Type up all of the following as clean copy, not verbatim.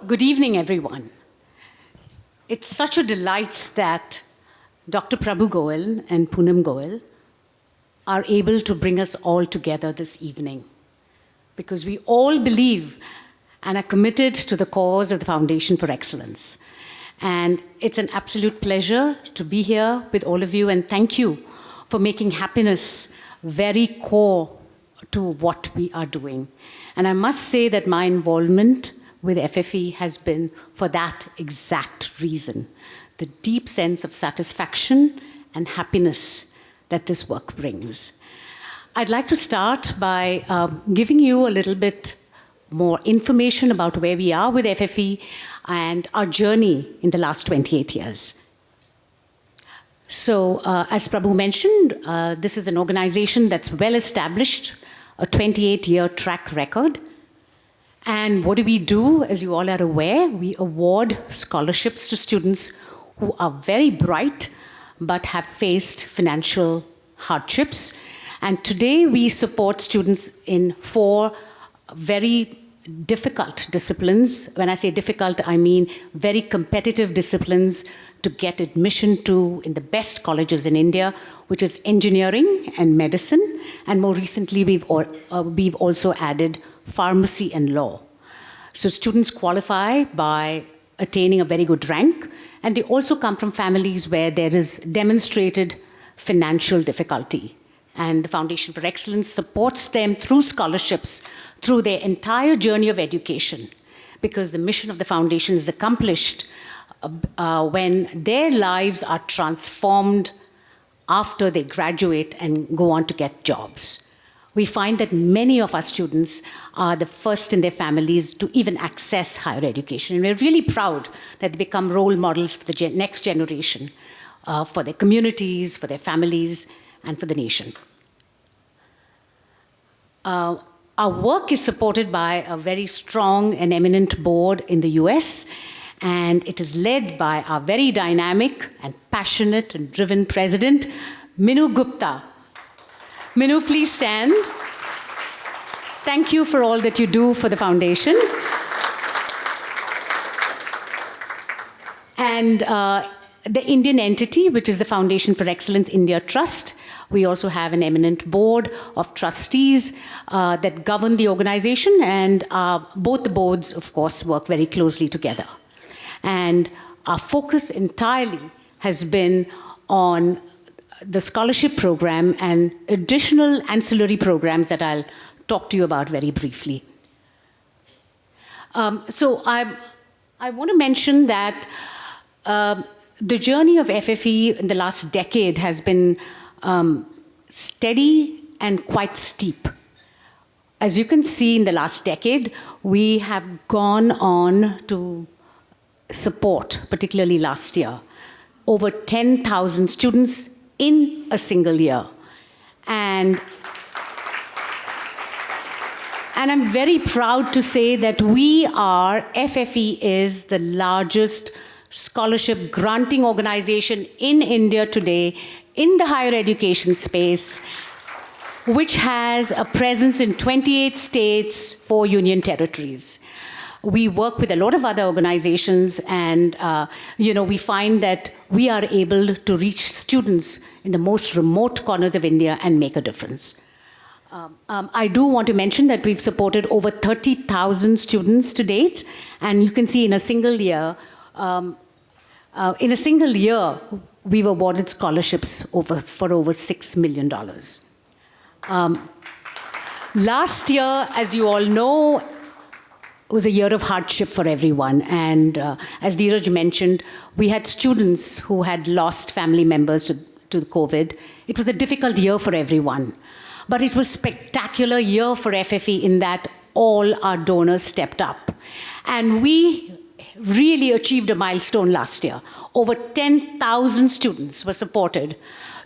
Good evening, everyone. It's such a delight that Dr. Prabhu Goel and Poonam Goel are able to bring us all together this evening, because we all believe and are committed to the cause of the Foundation for Excellence. And it's an absolute pleasure to be here with all of you, and thank you for making happiness very core to what we are doing. And I must say that my involvement with FFE has been for that exact reason, the deep sense of satisfaction and happiness that this work brings. I'd like to start by giving you a little bit more information about where we are with FFE and our journey in the last 28 years. So, as Prabhu mentioned, this is an organization that's well established, a 28-year track record. And what do? As you all are aware, we award scholarships to students who are very bright but have faced financial hardships. And today we support students in 4 very difficult disciplines. When I say difficult, I mean very competitive disciplines to get admission to in the best colleges in India, which is engineering and medicine. And more recently, we've also added pharmacy and law. So students qualify by attaining a very good rank, and they also come from families where there is demonstrated financial difficulty. And the Foundation for Excellence supports them through scholarships through their entire journey of education, because the mission of the foundation is accomplished when their lives are transformed after they graduate and go on to get jobs. We find that many of our students are the first in their families to even access higher education. And we're really proud that they become role models for the next generation, for their communities, for their families, and for the nation. Our work is supported by a very strong and eminent board in the US, and it is led by our very dynamic and passionate and driven president, Minu Gupta. Minu, please stand. Thank you for all that you do for the foundation. And the Indian entity, which is the Foundation for Excellence India Trust, we also have an eminent board of trustees that govern the organization, and both the boards, of course, work very closely together. And our focus entirely has been on the scholarship program and additional ancillary programs that I'll talk to you about very briefly. So I want to mention that the journey of FFE in the last decade has been steady and quite steep. As you can see, in the last decade, we have gone on to support, particularly last year, over 10,000 students in a single year. And I'm very proud to say that FFE is the largest scholarship granting organization in India today in the higher education space, which has a presence in 28 states, 4 union territories. We work with a lot of other organizations, and we find that we are able to reach students in the most remote corners of India and make a difference. I do want to mention that we've supported over 30,000 students to date, and you can see in a single year, we've awarded scholarships for over $6 million. Last year, as you all know, was a year of hardship for everyone. And as Dheeraj mentioned, we had students who had lost family members to COVID. It was a difficult year for everyone. But it was a spectacular year for FFE in that all our donors stepped up. And we really achieved a milestone last year. Over 10,000 students were supported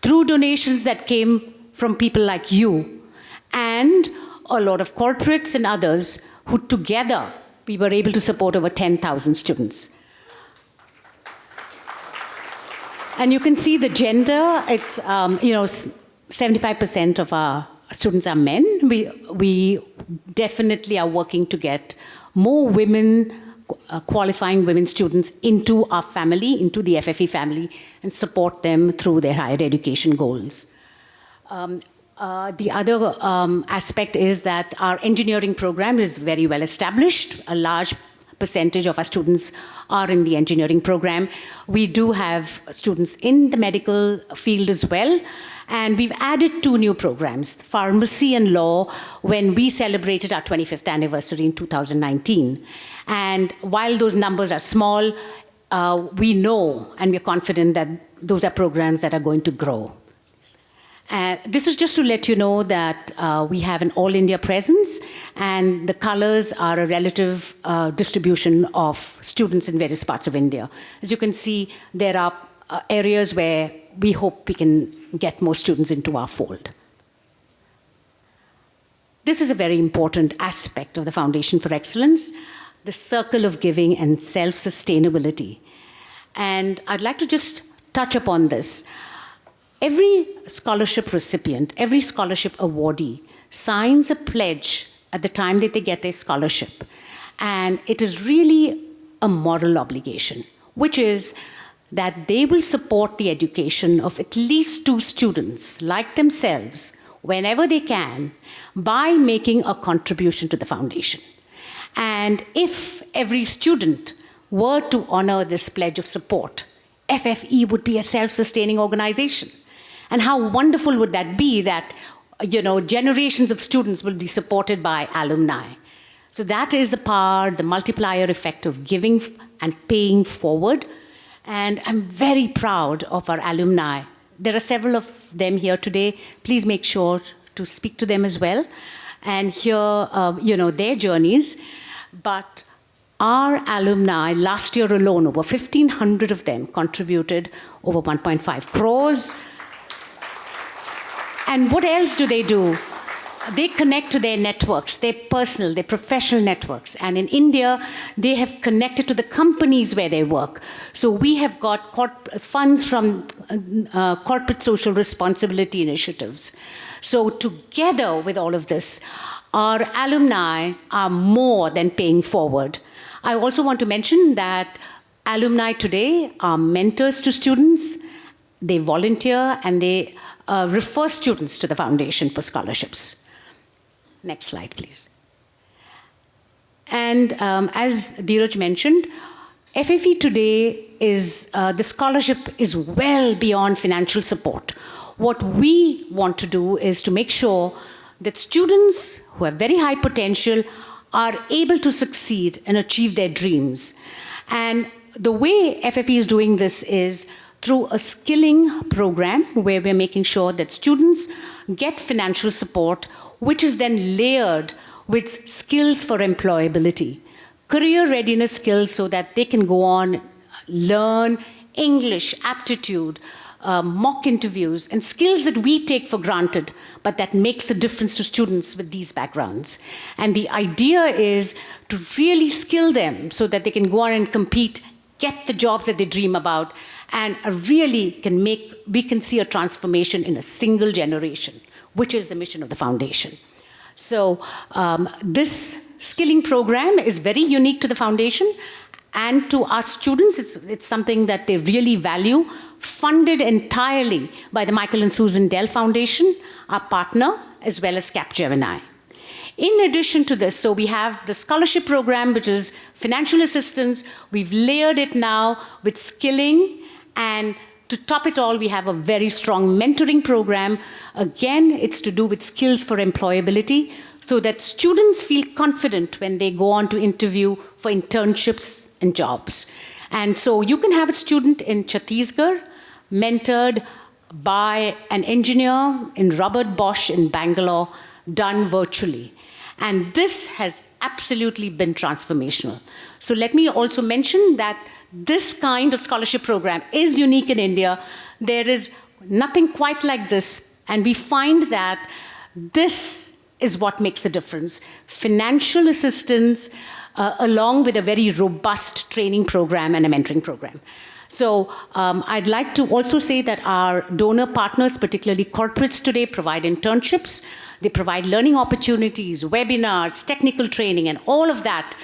through donations that came from people like you and a lot of corporates and others who together we were able to support over 10,000 students. And you can see the gender, it's, 75% of our students are men. We definitely are working to get more women qualifying women students into our family, into the FFE family, and support them through their higher education goals. The other aspect is that our engineering program is very well established. A large percentage of our students are in the engineering program. We do have students in the medical field as well. And we've added 2 new programs, pharmacy and law, when we celebrated our 25th anniversary in 2019. And while those numbers are small, we know and we're confident that those are programs that are going to grow. This is just to let you know that we have an all-India presence, and the colors are a relative distribution of students in various parts of India. As you can see, there are areas where we hope we can get more students into our fold. This is a very important aspect of the Foundation for Excellence, the circle of giving and self-sustainability. And I'd like to just touch upon this. Every scholarship recipient, every scholarship awardee signs a pledge at the time that they get their scholarship. And it is really a moral obligation, which is that they will support the education of at least 2 students like themselves whenever they can by making a contribution to the foundation. And if every student were to honor this pledge of support, FFE would be a self-sustaining organization. And how wonderful would that be that, generations of students will be supported by alumni. So that is the power, the multiplier effect of giving and paying forward. And I'm very proud of our alumni. There are several of them here today. Please make sure to speak to them as well and hear, their journeys. But our alumni, last year alone, over 1,500 of them contributed over 1.5 crores. And what else do? They connect to their networks, their personal, their professional networks. And in India, they have connected to the companies where they work. So we have got funds from corporate social responsibility initiatives. So together with all of this, our alumni are more than paying forward. I also want to mention that alumni today are mentors to students. They volunteer and they refer students to the Foundation for Scholarships. Next slide, please. And as Dheeraj mentioned, FFE today is, the scholarship is well beyond financial support. What we want to do is to make sure that students who have very high potential are able to succeed and achieve their dreams. And the way FFE is doing this is through a skilling program where we're making sure that students get financial support, which is then layered with skills for employability, career readiness skills so that they can go on, learn English, aptitude, mock interviews, and skills that we take for granted, but that makes a difference to students with these backgrounds. And the idea is to really skill them so that they can go on and compete, get the jobs that they dream about, and really we can see a transformation in a single generation, which is the mission of the foundation. So this skilling program is very unique to the foundation and to our students. It's something that they really value, funded entirely by the Michael and Susan Dell Foundation, our partner, as well as Capgemini. In addition to this, so we have the scholarship program, which is financial assistance. We've layered it now with skilling, and to top it all, we have a very strong mentoring program. Again, it's to do with skills for employability, so that students feel confident when they go on to interview for internships and jobs. And so you can have a student in Chhattisgarh mentored by an engineer in Robert Bosch in Bangalore, done virtually. And this has absolutely been transformational. So let me also mention that this kind of scholarship program is unique in India. There is nothing quite like this. And we find that this is what makes a difference. Financial assistance, along with a very robust training program and a mentoring program. So I'd like to also say that our donor partners, particularly corporates today, provide internships. They provide learning opportunities, webinars, technical training, and all of that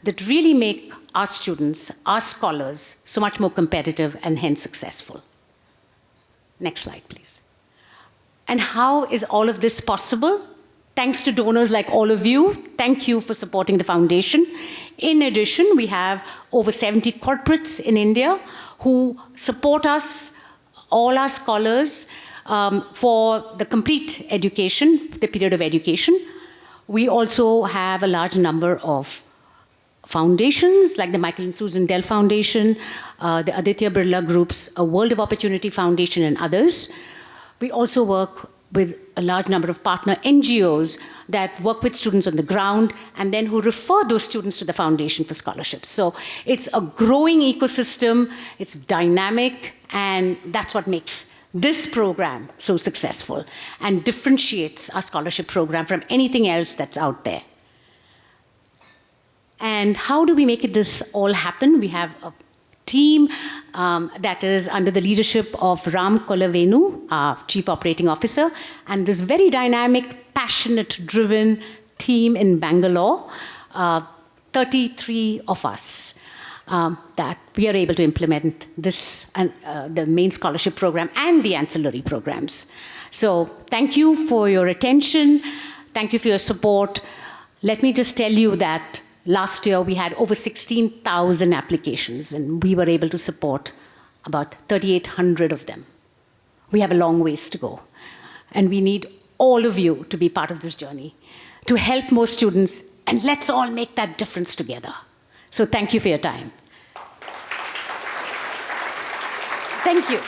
that really make our students, our scholars, so much more competitive and hence successful. Next slide, please. And how is all of this possible? Thanks to donors like all of you. Thank you for supporting the foundation. In addition, we have over 70 corporates in India who support us, all our scholars, for the complete education, the period of education. We also have a large number of foundations, like the Michael and Susan Dell Foundation, the Aditya Birla Group's a World of Opportunity Foundation, and others. We also work with a large number of partner NGOs that work with students on the ground and then who refer those students to the Foundation for Scholarships. So it's a growing ecosystem, it's dynamic, and that's what makes this program so successful and differentiates our scholarship program from anything else that's out there. And how do we make this all happen? We have a team that is under the leadership of Ram Kolavenu, our Chief Operating Officer, and this very dynamic, passionate, driven team in Bangalore, 33 of us, that we are able to implement this, the main scholarship program and the ancillary programs. So thank you for your attention. Thank you for your support. Let me just tell you that last year, we had over 16,000 applications, and we were able to support about 3,800 of them. We have a long ways to go, and we need all of you to be part of this journey, to help more students, and let's all make that difference together. So thank you for your time. Thank you.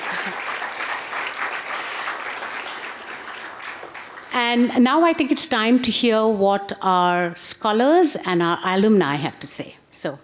And now I think it's time to hear what our scholars and our alumni have to say. So